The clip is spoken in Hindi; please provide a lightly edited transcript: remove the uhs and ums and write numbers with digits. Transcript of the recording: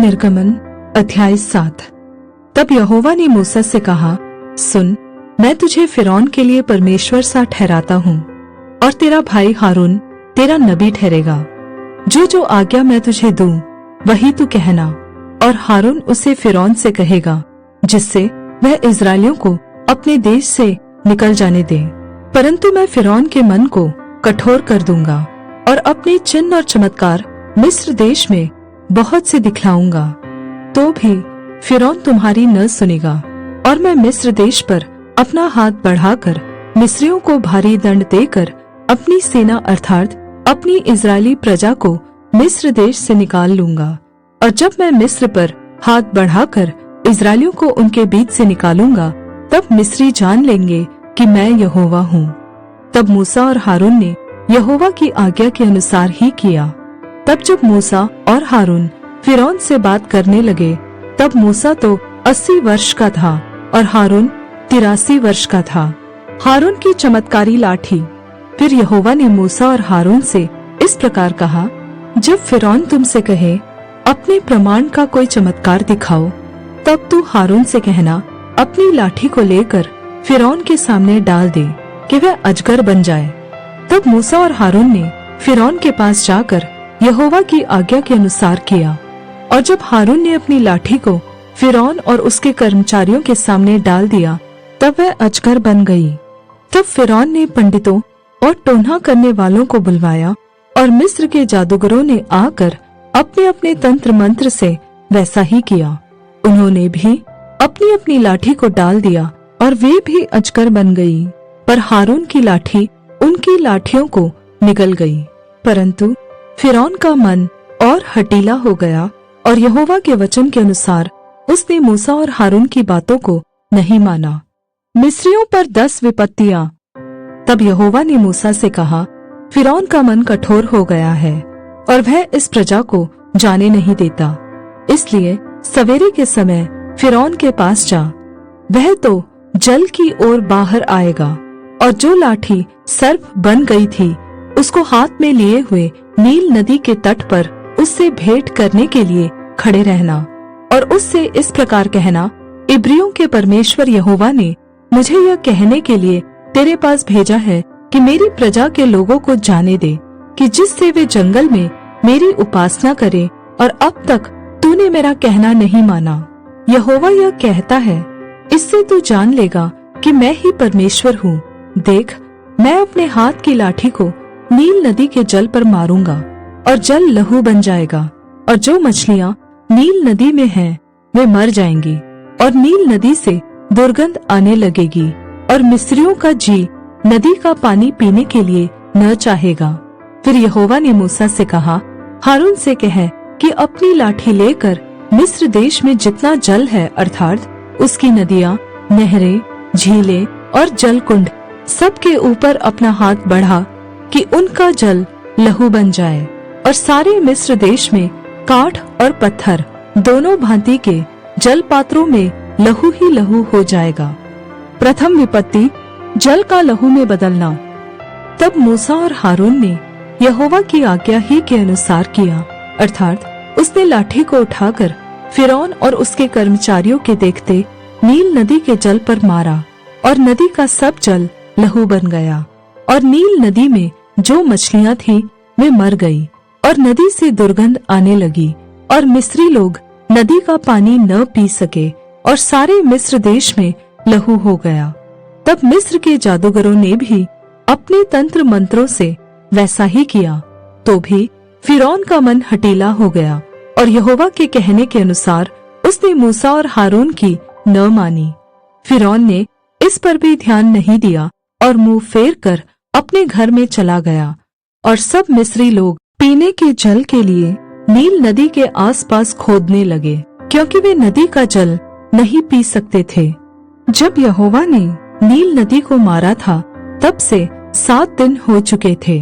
निर्गमन अध्याय 7। तब यहोवा ने मूसा से कहा, सुन, मैं तुझे फिरौन के लिए परमेश्वर सा ठहराता हूँ, और तेरा भाई हारून तेरा नबी ठहरेगा। जो जो आज्ञा मैं तुझे दूं वही तू कहना, और हारून उसे फिरौन से कहेगा, जिससे वह इस्राएलियों को अपने देश से निकल जाने दे। परंतु मैं फिरौन के मन को कठोर कर दूंगा, और अपने चिन्ह और चमत्कार मिस्र देश में बहुत से दिखलाऊंगा। तो भी फिरौन तुम्हारी न सुनेगा, और मैं मिस्र देश पर अपना हाथ बढ़ाकर मिस्रियों को भारी दंड देकर अपनी सेना अर्थात अपनी इस्राएली प्रजा को मिस्र देश से निकाल लूंगा। और जब मैं मिस्र पर हाथ बढ़ाकर इस्राएलियों को उनके बीच से निकालूंगा, तब मिस्री जान लेंगे कि मैं यहोवा हूँ। तब मूसा और हारून ने यहोवा की आज्ञा के अनुसार ही किया। तब जब मूसा और हारून फिरौन से बात करने लगे, तब मूसा तो 80 वर्ष का था और हारून 83 वर्ष का था। हारून की चमत्कारी लाठी। फिर यहोवा ने मूसा और हारून से इस प्रकार कहा, जब फिरौन तुमसे कहे, अपने प्रमाण का कोई चमत्कार दिखाओ, तब तू हारून से कहना, अपनी लाठी को लेकर फिरौन के सामने डाल दे कि वह अजगर बन जाए। तब मूसा और हारून ने फिरौन के पास जाकर यहोवा की आज्ञा के अनुसार किया। और जब हारून ने अपनी लाठी को फिरौन और उसके कर्मचारियों के सामने डाल दिया, तब वह अजगर बन गई। तब फिरौन ने पंडितों और टोन्हा करने वालों को बुलवाया, और मिस्र के जादूगरों ने आकर अपने अपने तंत्र मंत्र से वैसा ही किया। उन्होंने भी अपनी अपनी लाठी को डाल दिया, और वे भी अजगर बन गई। पर हारून की लाठी उनकी लाठियों को निगल गई। परंतु फिरौन का मन और हठीला हो गया, और यहोवा के वचन के अनुसार उसने मूसा और हारून की बातों को नहीं माना। मिस्रियों पर 10 विपत्तियां। तब यहोवा ने मूसा से कहा, फिरौन का मन कठोर हो गया है, और वह इस प्रजा को जाने नहीं देता। इसलिए सवेरे के समय फिरौन के पास जा। वह तो जल की ओर बाहर आएगा, और जो लाठी सर्प बन गई थी उसको हाथ में लिए हुए नील नदी के तट पर उससे भेंट करने के लिए खड़े रहना, और उससे इस प्रकार कहना, इब्रियों के परमेश्वर यहोवा ने मुझे यह कहने के लिए तेरे पास भेजा है कि मेरी प्रजा के लोगों को जाने दे कि जिससे वे जंगल में मेरी उपासना करे, और अब तक तूने मेरा कहना नहीं माना। यहोवा यह कहता है, इससे तू जान लेगा कि मैं ही परमेश्वर हूँ। देख, मैं अपने हाथ की लाठी को नील नदी के जल पर मारूंगा, और जल लहू बन जाएगा, और जो मछलियां नील नदी में हैं वे मर जाएंगी, और नील नदी से दुर्गंध आने लगेगी, और मिस्रियों का जी नदी का पानी पीने के लिए न चाहेगा। फिर यहोवा ने मूसा से कहा, हारून से कह कि अपनी लाठी लेकर मिस्र देश में जितना जल है अर्थात उसकी नदियां, नहरें, झीलें और जलकुंड सबके ऊपर अपना हाथ बढ़ा कि उनका जल लहू बन जाए, और सारे मिस्र देश में काठ और पत्थर दोनों भांति के जल पात्रों में लहू ही लहू हो जाएगा। प्रथम विपत्ति, जल का लहू में बदलना। तब मूसा और हारून ने यहोवा की आज्ञा ही के अनुसार किया, अर्थात उसने लाठी को उठाकर फिरौन और उसके कर्मचारियों के देखते नील नदी के जल पर मारा, और नदी का सब जल लहू बन गया, और नील नदी में जो मछलियां थी वे मर गई, और नदी से दुर्गंध आने लगी, और मिस्री लोग नदी का पानी न पी सके, और सारे मिस्र देश में लहू हो गया। तब मिस्र के जादूगरों ने भी अपने तंत्र मंत्रों से वैसा ही किया। तो भी फिरौन का मन हठीला हो गया, और यहोवा के कहने के अनुसार उसने मूसा और हारून की न मानी। फिरौन ने इस पर भी ध्यान नहीं दिया, और मुंह फेर कर अपने घर में चला गया। और सब मिस्री लोग पीने के जल के लिए नील नदी के आसपास खोदने लगे, क्योंकि वे नदी का जल नहीं पी सकते थे। जब यहोवा ने नील नदी को मारा था, तब से 7 दिन हो चुके थे।